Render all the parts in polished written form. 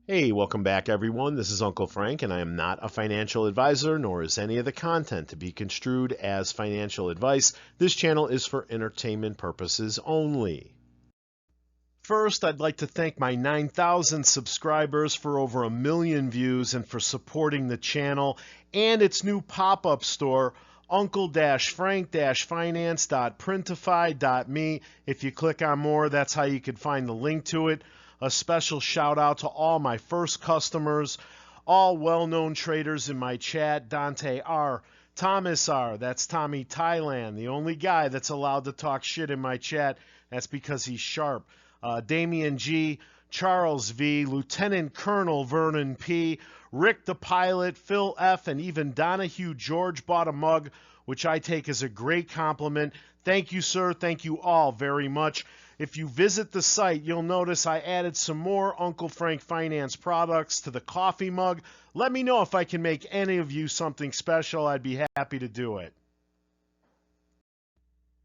Hey, welcome back everyone. This is Uncle Frank, and I am not a financial advisor, nor is any of the content to be construed as financial advice. This channel is for entertainment purposes only. First, I'd like to thank my 9,000 subscribers for over 1 million views and for supporting the channel and its new pop-up store, uncle-frank-finance.printify.me. If you click on more, that's how you can find the link to it. A special shout out to all my first customers, all well-known traders in my chat: Dante R., Thomas R., that's Tommy Thailand, the only guy that's allowed to talk shit in my chat. That's because he's sharp. Damian G., Charles V., Lieutenant Colonel Vernon P., Rick the Pilot, Phil F., and even Donahue George bought a mug, which I take as a great compliment. Thank you, sir. Thank you all very much. If you visit the site, you'll notice I added some more Uncle Frank Finance products to the coffee mug. Let me know if I can make any of you something special. I'd be happy to do it.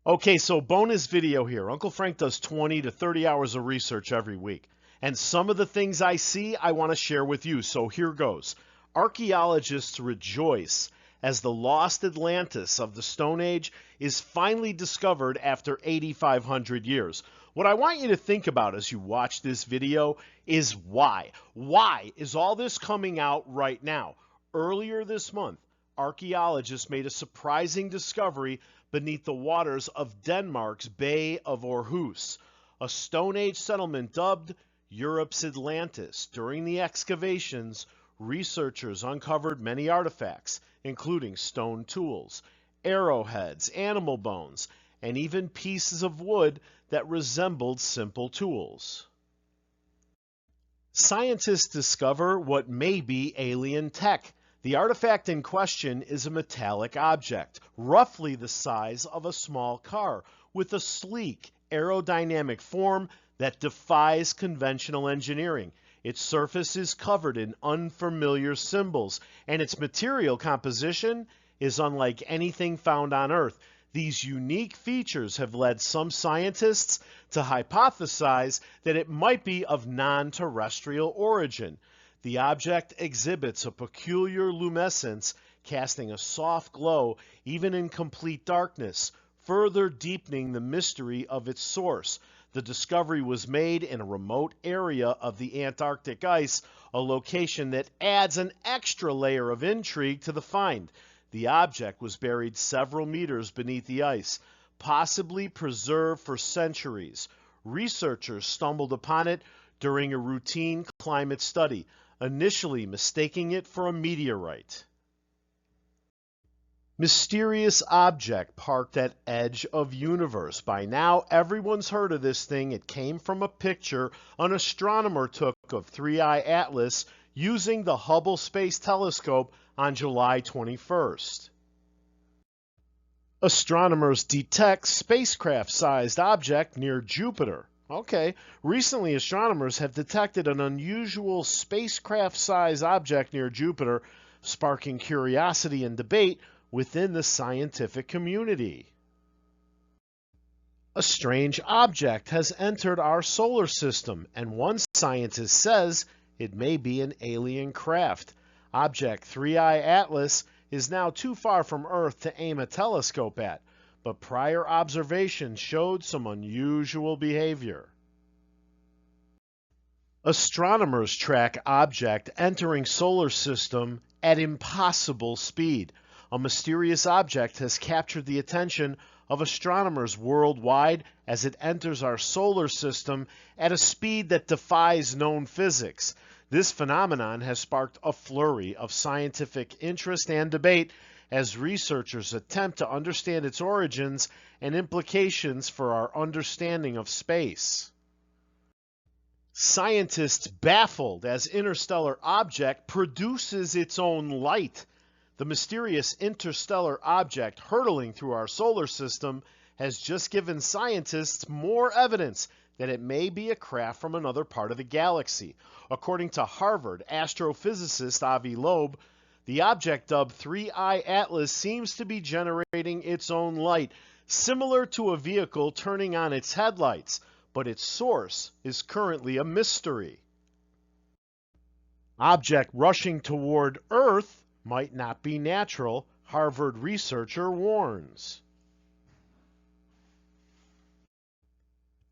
Okay, so bonus video here. Uncle Frank does 20 to 30 hours of research every week. And some of the things I see, I want to share with you. So here goes. Archaeologists rejoice as the lost Atlantis of the Stone Age is finally discovered after 8,500 years. What I want you to think about as you watch this video is why. Why is all this coming out right now? Earlier this month, archaeologists made a surprising discovery beneath the waters of Denmark's Bay of Aarhus, a Stone Age settlement dubbed Europe's Atlantis. During the excavations, researchers uncovered many artifacts, including stone tools, arrowheads, animal bones, and even pieces of wood that resembled simple tools. Scientists discover what may be alien tech. The artifact in question is a metallic object, roughly the size of a small car, with a sleek, aerodynamic form that defies conventional engineering. Its surface is covered in unfamiliar symbols, and its material composition is unlike anything found on Earth. These unique features have led some scientists to hypothesize that it might be of non-terrestrial origin. The object exhibits a peculiar luminescence, casting a soft glow even in complete darkness, further deepening the mystery of its source. The discovery was made in a remote area of the Antarctic ice, a location that adds an extra layer of intrigue to the find. The object was buried several meters beneath the ice, possibly preserved for centuries. Researchers stumbled upon it during a routine climate study, initially mistaking it for a meteorite. Mysterious object parked at edge of universe. By now, everyone's heard of this thing. It came from a picture an astronomer took of 3I Atlas using the Hubble Space Telescope on July 21st. Astronomers detect spacecraft-sized object near Jupiter. Okay, recently astronomers have detected an unusual spacecraft-sized object near Jupiter, sparking curiosity and debate within the scientific community. A strange object has entered our solar system, and one scientist says it may be an alien craft. Object 3I Atlas is now too far from Earth to aim a telescope at, but prior observations showed some unusual behavior. Astronomers track object entering solar system at impossible speed. A mysterious object has captured the attention of astronomers worldwide as it enters our solar system at a speed that defies known physics. This phenomenon has sparked a flurry of scientific interest and debate as researchers attempt to understand its origins and implications for our understanding of space. Scientists baffled as interstellar object produces its own light. The mysterious interstellar object hurtling through our solar system has just given scientists more evidence that it may be a craft from another part of the galaxy. According to Harvard astrophysicist Avi Loeb, the object dubbed 3I Atlas seems to be generating its own light, similar to a vehicle turning on its headlights, but its source is currently a mystery. Object rushing toward Earth might not be natural, Harvard researcher warns.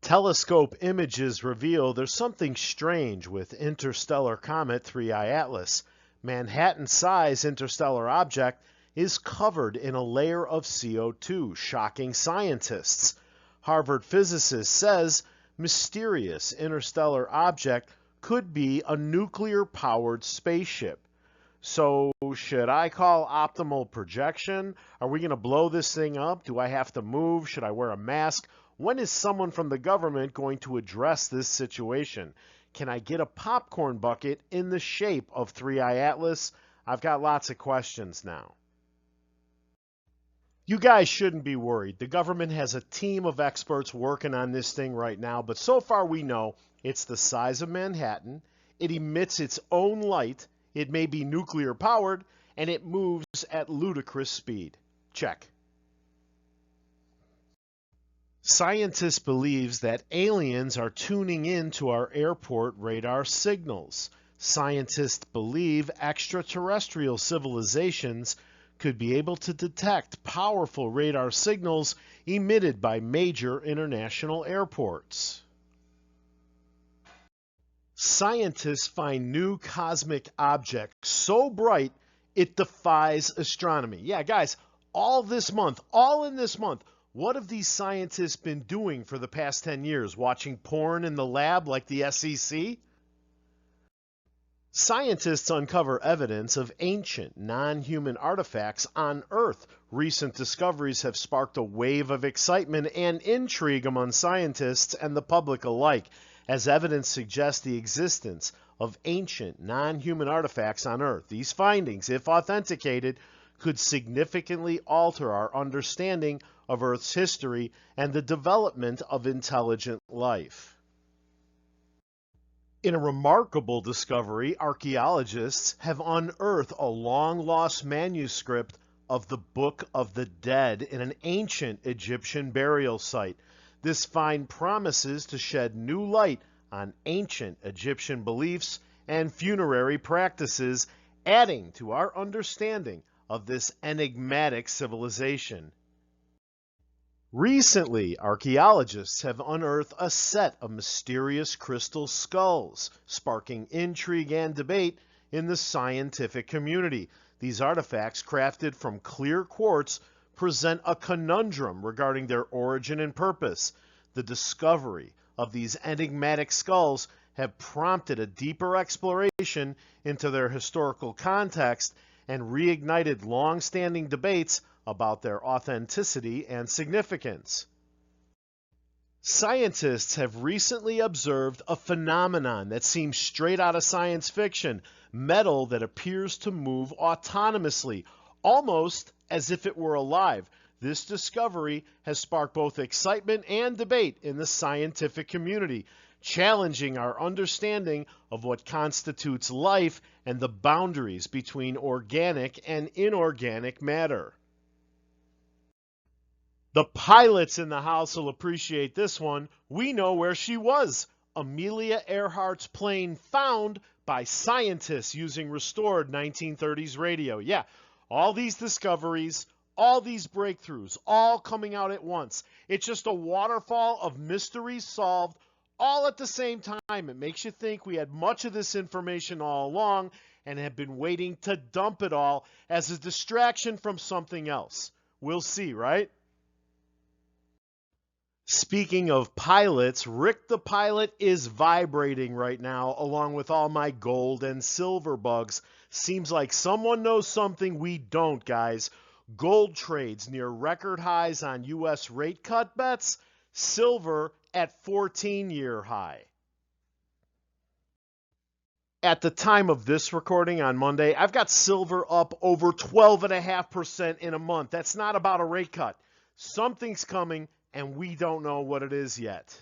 Telescope images reveal there's something strange with interstellar comet 3I Atlas. Manhattan-size interstellar object is covered in a layer of CO2, shocking scientists. Harvard physicist says mysterious interstellar object could be a nuclear-powered spaceship. So should I call optimal projection? Are we going to blow this thing up? Do I have to move? Should I wear a mask? When is someone from the government going to address this situation? Can I get a popcorn bucket in the shape of 3I Atlas? I've got lots of questions now. You guys shouldn't be worried. The government has a team of experts working on this thing right now, but so far we know it's the size of Manhattan, it emits its own light, it may be nuclear powered, and it moves at ludicrous speed. Check. Scientists believe that aliens are tuning in to our airport radar signals. Scientists believe extraterrestrial civilizations could be able to detect powerful radar signals emitted by major international airports. Scientists find new cosmic object so bright it defies astronomy. Yeah, guys, all in this month, what have these scientists been doing for the past 10 years? Watching porn in the lab like the SEC? Scientists uncover evidence of ancient, non-human artifacts on Earth. Recent discoveries have sparked a wave of excitement and intrigue among scientists and the public alike, as evidence suggests the existence of ancient, non-human artifacts on Earth. These findings, if authenticated, could significantly alter our understanding of Earth's history and the development of intelligent life. In a remarkable discovery, archaeologists have unearthed a long-lost manuscript of the Book of the Dead in an ancient Egyptian burial site. This find promises to shed new light on ancient Egyptian beliefs and funerary practices, adding to our understanding of this enigmatic civilization. Recently, archaeologists have unearthed a set of mysterious crystal skulls, sparking intrigue and debate in the scientific community. These artifacts, crafted from clear quartz, present a conundrum regarding their origin and purpose. The discovery of these enigmatic skulls have prompted a deeper exploration into their historical context and reignited long-standing debates about their authenticity and significance. Scientists have recently observed a phenomenon that seems straight out of science fiction: metal that appears to move autonomously, almost as if it were alive. This discovery has sparked both excitement and debate in the scientific community, challenging our understanding of what constitutes life and the boundaries between organic and inorganic matter. The pilots in the house will appreciate this one. We know where she was. Amelia Earhart's plane found by scientists using restored 1930s radio. Yeah, all these discoveries, all these breakthroughs, all coming out at once. It's just a waterfall of mysteries solved all at the same time. It makes you think we had much of this information all along and have been waiting to dump it all as a distraction from something else. We'll see, right? Speaking of pilots, Rick the pilot is vibrating right now along with all my gold and silver bugs. Seems like someone knows something we don't, guys. Gold trades near record highs on U.S. rate cut bets. Silver at 14-year high. At the time of this recording on Monday, I've got silver up over 12.5% in a month. That's not about a rate cut. Something's coming, and we don't know what it is yet.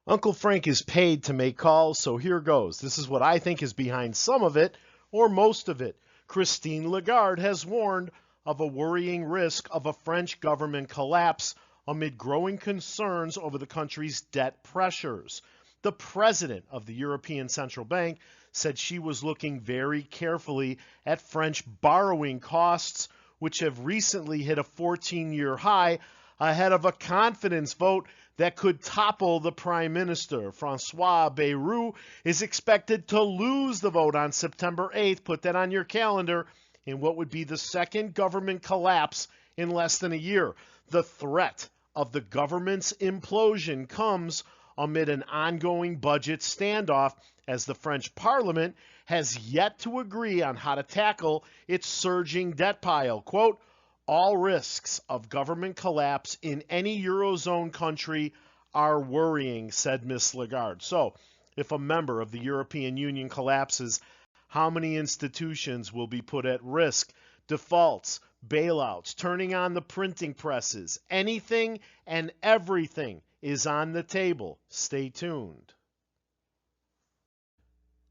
Uncle Frank is paid to make calls, so here goes. This is what I think is behind some of it, or most of it. Christine Lagarde has warned of a worrying risk of a French government collapse amid growing concerns over the country's debt pressures. The president of the European Central Bank said she was looking very carefully at French borrowing costs, which have recently hit a 14-year high, ahead of a confidence vote that could topple the prime minister. Francois Bayrou is expected to lose the vote on September 8th. Put that on your calendar, in what would be the second government collapse in less than a year. The threat of the government's implosion comes amid an ongoing budget standoff, as the French Parliament has yet to agree on how to tackle its surging debt pile. Quote, all risks of government collapse in any Eurozone country are worrying, said Ms. Lagarde. So, if a member of the European Union collapses, how many institutions will be put at risk? Defaults, bailouts, turning on the printing presses, anything and everything is on the table. Stay tuned.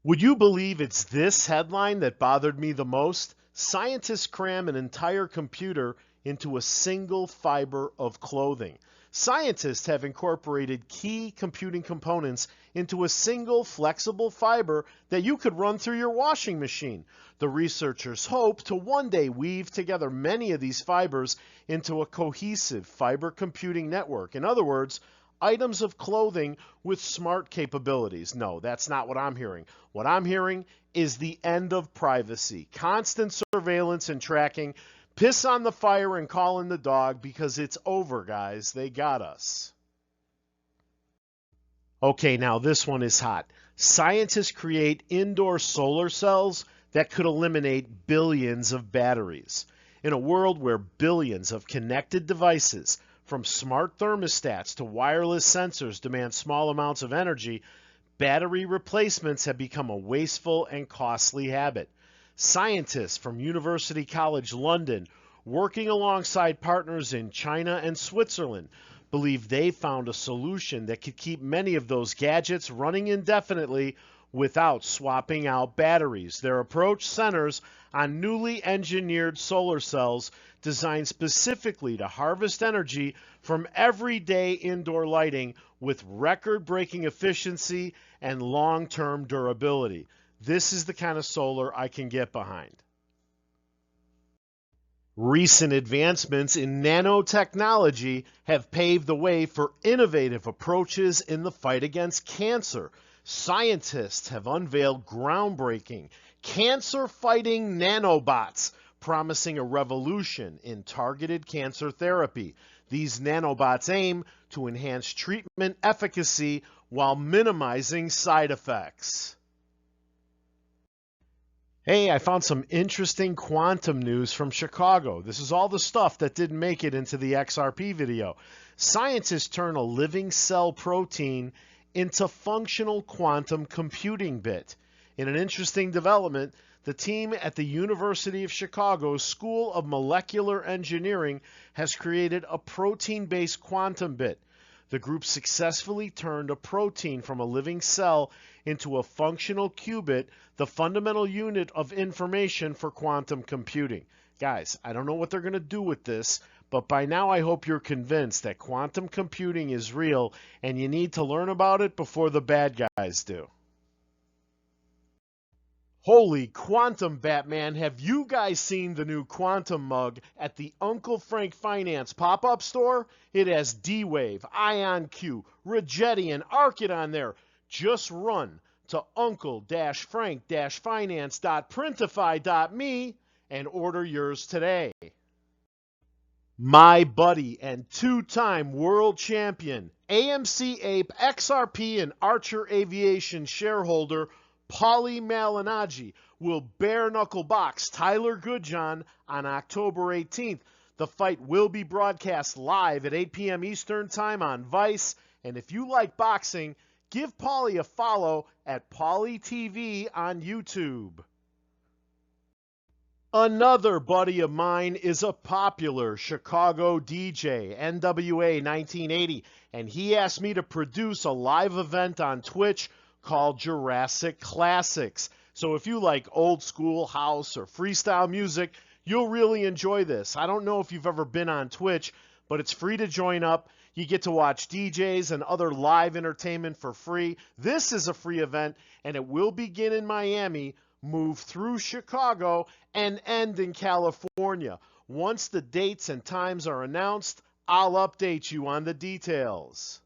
Would you believe it's this headline that bothered me the most? Scientists cram an entire computer into a single fiber of clothing. Scientists have incorporated key computing components into a single flexible fiber that you could run through your washing machine. The researchers hope to one day weave together many of these fibers into a cohesive fiber computing network. In other words, items of clothing with smart capabilities. No, that's not what I'm hearing. What I'm hearing is the end of privacy, constant surveillance and tracking. Piss on the fire and call in the dog, because it's over, guys. They got us. Okay, now this one is hot. Scientists create indoor solar cells that could eliminate billions of batteries. In a world where billions of connected devices, from smart thermostats to wireless sensors, demand small amounts of energy, battery replacements have become a wasteful and costly habit. Scientists from University College London, working alongside partners in China and Switzerland, believe they found a solution that could keep many of those gadgets running indefinitely without swapping out batteries. Their approach centers on newly engineered solar cells designed specifically to harvest energy from everyday indoor lighting with record-breaking efficiency and long-term durability. This is the kind of solar I can get behind. Recent advancements in nanotechnology have paved the way for innovative approaches in the fight against cancer. Scientists have unveiled groundbreaking cancer-fighting nanobots, promising a revolution in targeted cancer therapy. These nanobots aim to enhance treatment efficacy while minimizing side effects. Hey, I found some interesting quantum news from Chicago. This is all the stuff that didn't make it into the XRP video. Scientists turn a living cell protein into functional quantum computing bit. In an interesting development, the team at the University of Chicago School of Molecular Engineering has created a protein-based quantum bit. The group successfully turned a protein from a living cell into a functional qubit, the fundamental unit of information for quantum computing. Guys, I don't know what they're going to do with this, but by now I hope you're convinced that quantum computing is real and you need to learn about it before the bad guys do. Holy quantum, Batman, have you guys seen the new quantum mug at the Uncle Frank Finance pop-up store? It has D-Wave, IonQ, Rigetti, and Arcit on there. Just run to uncle-frank-finance.printify.me and order yours today. My buddy and two-time world champion, AMC Ape, XRP, and Archer Aviation shareholder Paulie Malignaggi will bare-knuckle box Tyler Goodjohn on October 18th. The fight will be broadcast live at 8 p.m. Eastern Time on Vice. And if you like boxing, give Paulie a follow at Paulie TV on YouTube. Another buddy of mine is a popular Chicago DJ, NWA 1980, and he asked me to produce a live event on Twitch called Jurassic Classics. So if you like old school house or freestyle music, you'll really enjoy this. I don't know if you've ever been on Twitch, but it's free to join up. You get to watch DJs and other live entertainment for free. This is a free event, and it will begin in Miami, move through Chicago, and end in California. Once the dates and times are announced, I'll update you on the details.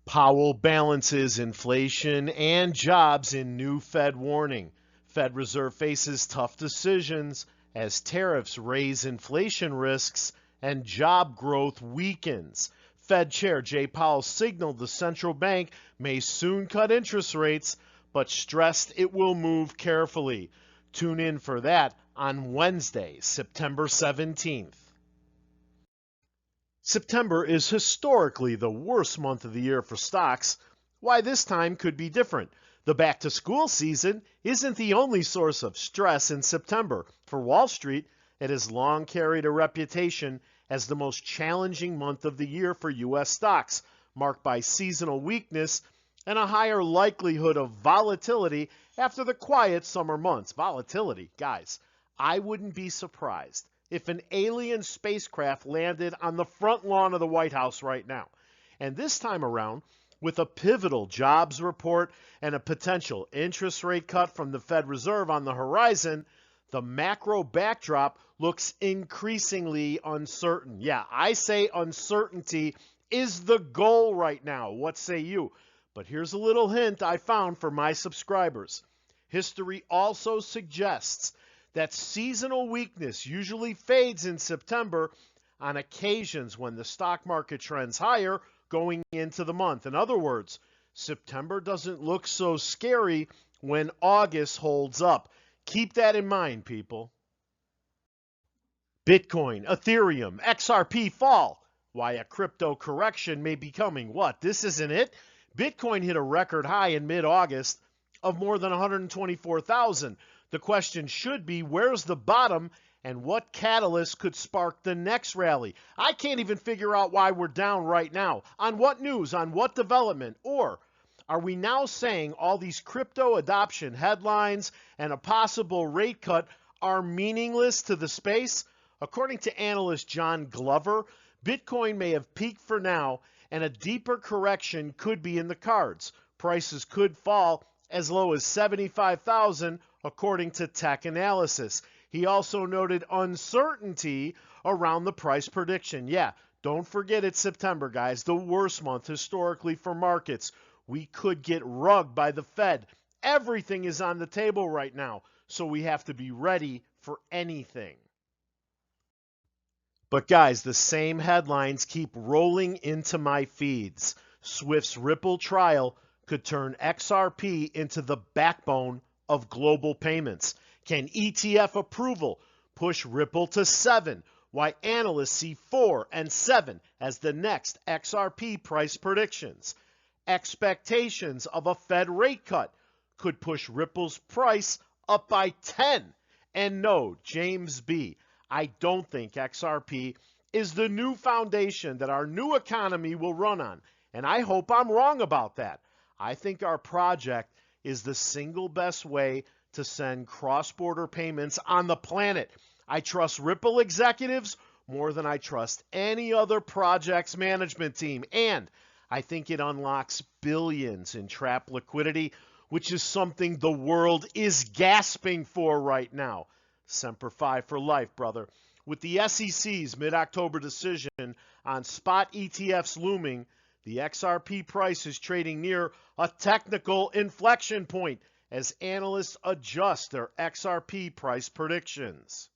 Powell balances inflation and jobs in new Fed warning. Fed Reserve faces tough decisions as tariffs raise inflation risks and job growth weakens. Fed Chair Jay Powell signaled the central bank may soon cut interest rates, but stressed it will move carefully. Tune in for that on Wednesday, September 17th. September is historically the worst month of the year for stocks. Why this time could be different. The back-to-school season isn't the only source of stress in September. For Wall Street, it has long carried a reputation as the most challenging month of the year for U.S. stocks, marked by seasonal weakness and a higher likelihood of volatility after the quiet summer months. Volatility, guys, I wouldn't be surprised if an alien spacecraft landed on the front lawn of the White House right now. And this time around, with a pivotal jobs report and a potential interest rate cut from the Fed Reserve on the horizon, the macro backdrop looks increasingly uncertain. Yeah, I say uncertainty is the goal right now. What say you? But here's a little hint I found for my subscribers. History also suggests that seasonal weakness usually fades in September on occasions when the stock market trends higher going into the month. In other words, September doesn't look so scary when August holds up. Keep that in mind, people. Bitcoin, Ethereum, XRP fall. Why a crypto correction may be coming. What? This isn't it? Bitcoin hit a record high in mid-August of more than 124,000. The question should be, where's the bottom and what catalyst could spark the next rally? I can't even figure out why we're down right now. On what news? On what development? Or are we now saying all these crypto adoption headlines and a possible rate cut are meaningless to the space? According to analyst John Glover, Bitcoin may have peaked for now and a deeper correction could be in the cards. Prices could fall as low as 75,000 according to Tech Analysis. He also noted uncertainty around the price prediction. Yeah, don't forget it's September, guys, the worst month historically for markets. We could get rugged by the Fed. Everything is on the table right now, so we have to be ready for anything. But guys, the same headlines keep rolling into my feeds. Swift's Ripple trial could turn XRP into the backbone of global payments. Can ETF approval push Ripple to 7? Why analysts see 4 and 7 as the next XRP price predictions. Expectations of a Fed rate cut could push Ripple's price up by 10. And no, James B., I don't think XRP is the new foundation that our new economy will run on. And I hope I'm wrong about that. I think our project is the single best way to send cross-border payments on the planet. I trust Ripple executives more than I trust any other project's management team. And I think it unlocks billions in trapped liquidity, which is something the world is gasping for right now. Semper Fi for life, brother. With the SEC's mid-October decision on spot ETFs looming, the XRP price is trading near a technical inflection point as analysts adjust their XRP price predictions.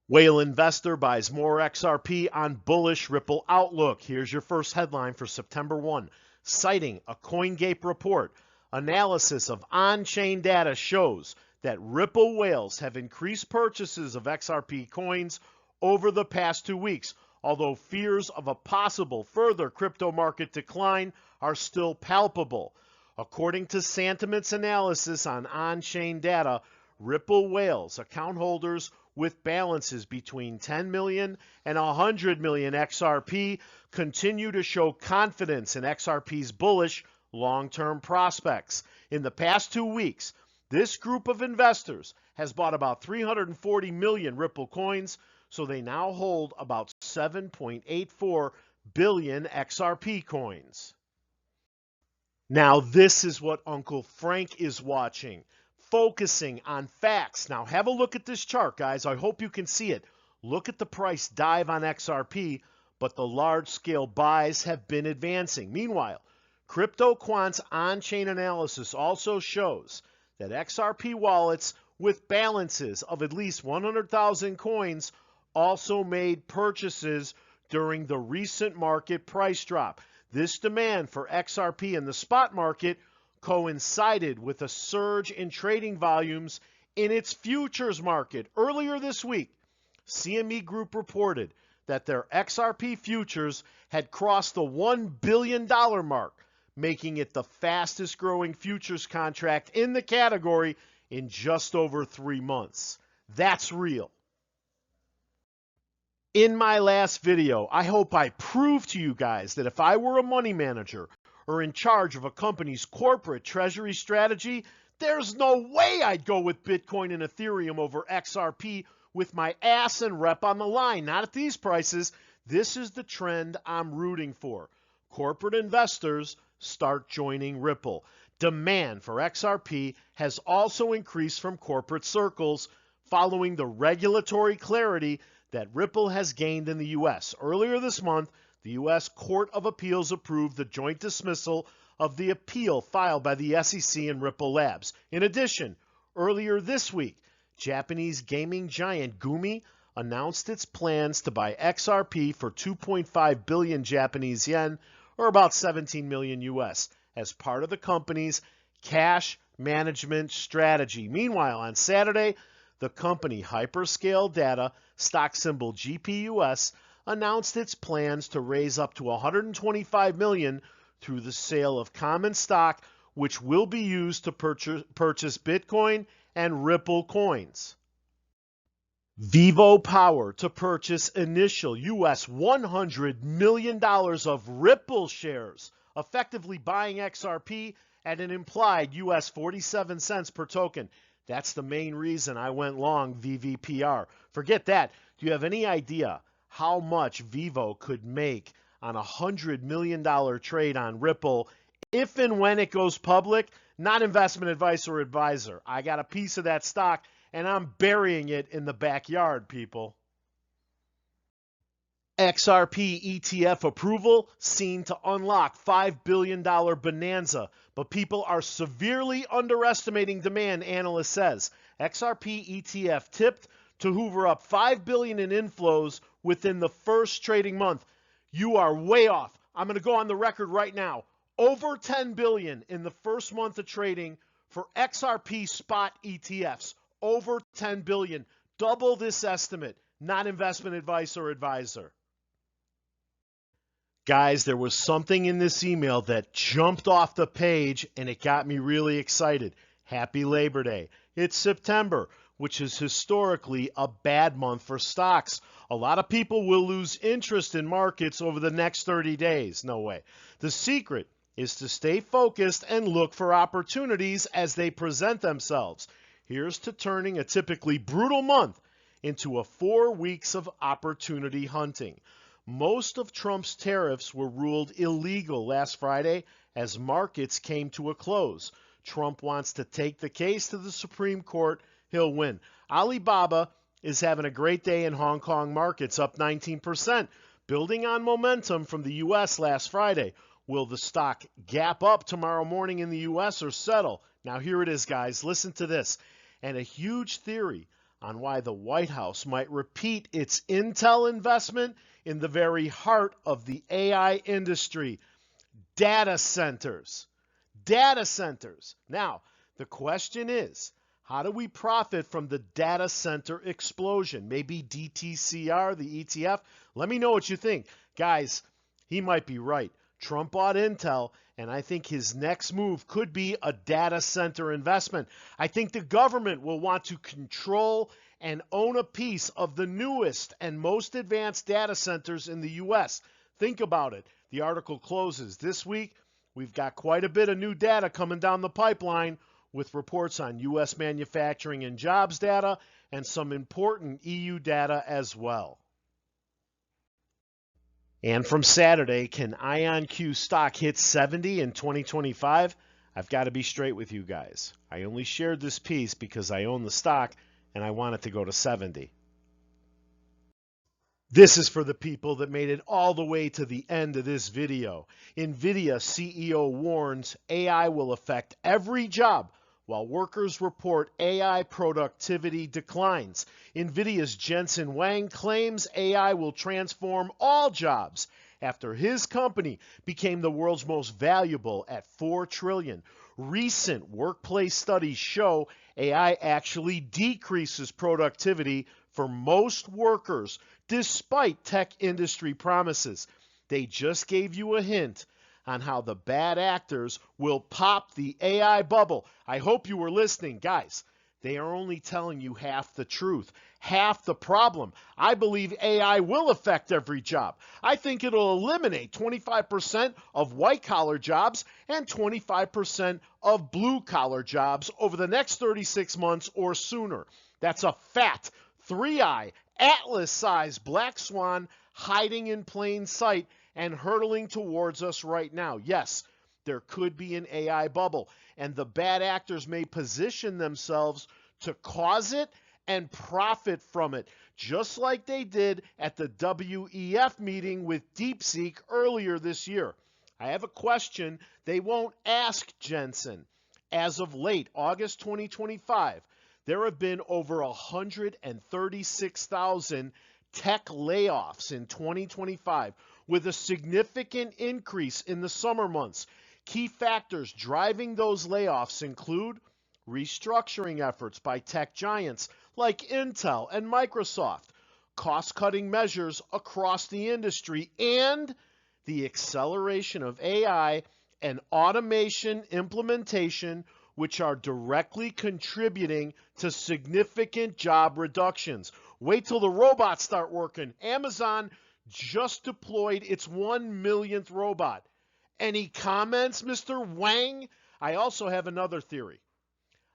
Whale investor buys more XRP on bullish Ripple outlook. Here's your first headline for September 1. Citing a CoinGate report, analysis of on-chain data shows that Ripple whales have increased purchases of XRP coins over the past 2 weeks, although fears of a possible further crypto market decline are still palpable. According to Santiment's analysis on-chain data, Ripple whales, account holders with balances between 10 million and 100 million XRP, continue to show confidence in XRP's bullish long-term prospects. In the past 2 weeks, this group of investors has bought about 340 million Ripple coins, so they now hold about 7.84 billion XRP coins. Now, this is what Uncle Frank is watching, focusing on facts. Now, have a look at this chart, guys. I hope you can see it. Look at the price dive on XRP, but the large-scale buys have been advancing. Meanwhile, CryptoQuant's on-chain analysis also shows that XRP wallets with balances of at least 100,000 coins also made purchases during the recent market price drop. This demand for XRP in the spot market coincided with a surge in trading volumes in its futures market. Earlier this week, CME Group reported that their XRP futures had crossed the $1 billion mark, making it the fastest growing futures contract in the category in just over 3 months. That's real. In my last video, I hope I proved to you guys that if I were a money manager or in charge of a company's corporate treasury strategy, there's no way I'd go with Bitcoin and Ethereum over XRP with my ass and rep on the line. Not at these prices. This is the trend I'm rooting for. Corporate investors start joining Ripple. Demand for XRP has also increased from corporate circles following the regulatory clarity that Ripple has gained in the U.S. Earlier this month, the U.S. Court of Appeals approved the joint dismissal of the appeal filed by the SEC and Ripple Labs. In addition, earlier this week, Japanese gaming giant Gumi announced its plans to buy XRP for 2.5 billion Japanese yen, or about 17 million US, as part of the company's cash management strategy. Meanwhile, on Saturday, the company Hyperscale Data, stock symbol GPUS, announced its plans to raise up to $125 million through the sale of common stock, which will be used to purchase Bitcoin and Ripple coins. Vivo Power to purchase initial US $100 million of Ripple shares, effectively buying XRP at an implied US 47 cents per token. That's the main reason I went long VVPR. Forget that. Do you have any idea how much Vivo could make on a $100 million trade on Ripple if and when it goes public? Not investment advice or advisor. I got a piece of that stock and I'm burying it in the backyard, people. XRP ETF approval seen to unlock $5 billion bonanza, but people are severely underestimating demand, analyst says. XRP ETF tipped to hoover up $5 billion in inflows within the first trading month. You are way off. I'm going to go on the record right now. Over $10 billion in the first month of trading for XRP spot ETFs. Over $10 billion. Double this estimate. Not investment advice or advisor. Guys, there was something in this email that jumped off the page and it got me really excited. Happy Labor Day. It's September, which is historically a bad month for stocks. A lot of people will lose interest in markets over the next 30 days. No way. The secret is to stay focused and look for opportunities as they present themselves. Here's to turning a typically brutal month into a 4 weeks of opportunity hunting. Most of Trump's tariffs were ruled illegal last Friday as markets came to a close. Trump wants to take the case to the Supreme Court. He'll win. Alibaba is having a great day in Hong Kong markets, up 19%, building on momentum from the U.S. last Friday. Will the stock gap up tomorrow morning in the U.S. or settle? Now here it is, guys. Listen to this. And a huge theory on why the White House might repeat its Intel investment in the very heart of the AI industry. Data centers. Data centers. Now, the question is, how do we profit from the data center explosion? Maybe DTCR, the ETF? Let me know what you think. Guys, he might be right. Trump bought Intel, and I think his next move could be a data center investment. I think the government will want to control and own a piece of the newest and most advanced data centers in the U.S. Think about it. The article closes. This week, we've got quite a bit of new data coming down the pipeline with reports on U.S. manufacturing and jobs data and some important EU data as well. And from Saturday, can IonQ stock hit 70 in 2025? I've got to be straight with you guys. I only shared this piece because I own the stock and I want it to go to 70. This is for the people that made it all the way to the end of this video. NVIDIA CEO warns AI will affect every job while workers report AI productivity declines. NVIDIA's Jensen Huang claims AI will transform all jobs after his company became the world's most valuable at $4 trillion. Recent workplace studies show AI actually decreases productivity for most workers despite tech industry promises. They just gave you a hint on how the bad actors will pop the AI bubble. I hope you were listening. Guys, they are only telling you half the truth, half the problem. I believe AI will affect every job. I think it'll eliminate 25% of white-collar jobs and 25% of blue-collar jobs over the next 36 months or sooner. That's a fat, three-eye, Atlas-sized black swan hiding in plain sight and hurtling towards us right now. Yes, there could be an AI bubble, and the bad actors may position themselves to cause it and profit from it, just like they did at the WEF meeting with DeepSeek earlier this year. I have a question they won't ask Jensen. As of late August 2025, there have been over 136,000 tech layoffs in 2025, with a significant increase in the summer months. Key factors driving those layoffs include restructuring efforts by tech giants like Intel and Microsoft, cost-cutting measures across the industry, and the acceleration of AI and automation implementation, which are directly contributing to significant job reductions. Wait till the robots start working. Amazon just deployed its 1 millionth robot. Any comments, Mr. Wang? I also have another theory.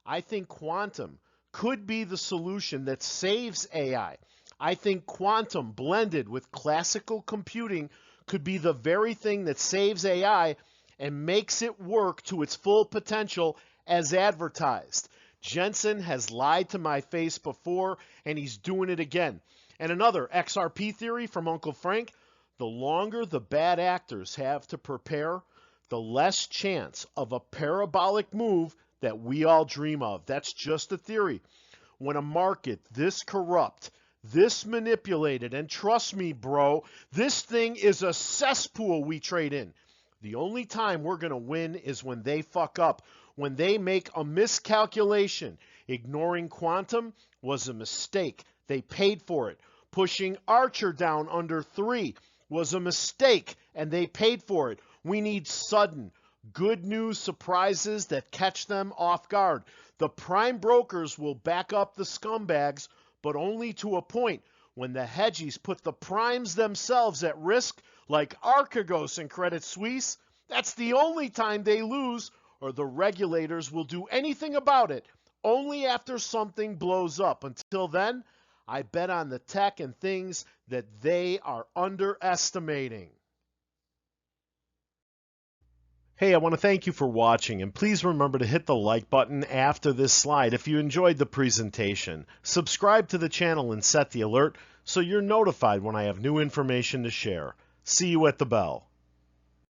I think quantum could be the solution that saves AI. I think quantum blended with classical computing could be the very thing that saves AI and makes it work to its full potential as advertised. Jensen has lied to my face before, and he's doing it again. And another XRP theory from Uncle Frank: the longer the bad actors have to prepare, the less chance of a parabolic move that we all dream of. That's just a theory. When a market this corrupt, this manipulated, and trust me, bro, this thing is a cesspool we trade in. The only time we're going to win is when they fuck up, when they make a miscalculation. Ignoring quantum was a mistake. They paid for it. Pushing Archer down under 3 was a mistake, and they paid for it. We need sudden, good news surprises that catch them off guard. The prime brokers will back up the scumbags, but only to a point. When the hedgies put the primes themselves at risk, like Archegos and Credit Suisse, that's the only time they lose, or the regulators will do anything about it only after something blows up. Until then, I bet on the tech and things that they are underestimating. Hey, I want to thank you for watching, and please remember to hit the like button after this slide if you enjoyed the presentation. Subscribe to the channel and set the alert so you're notified when I have new information to share. See you at the bell.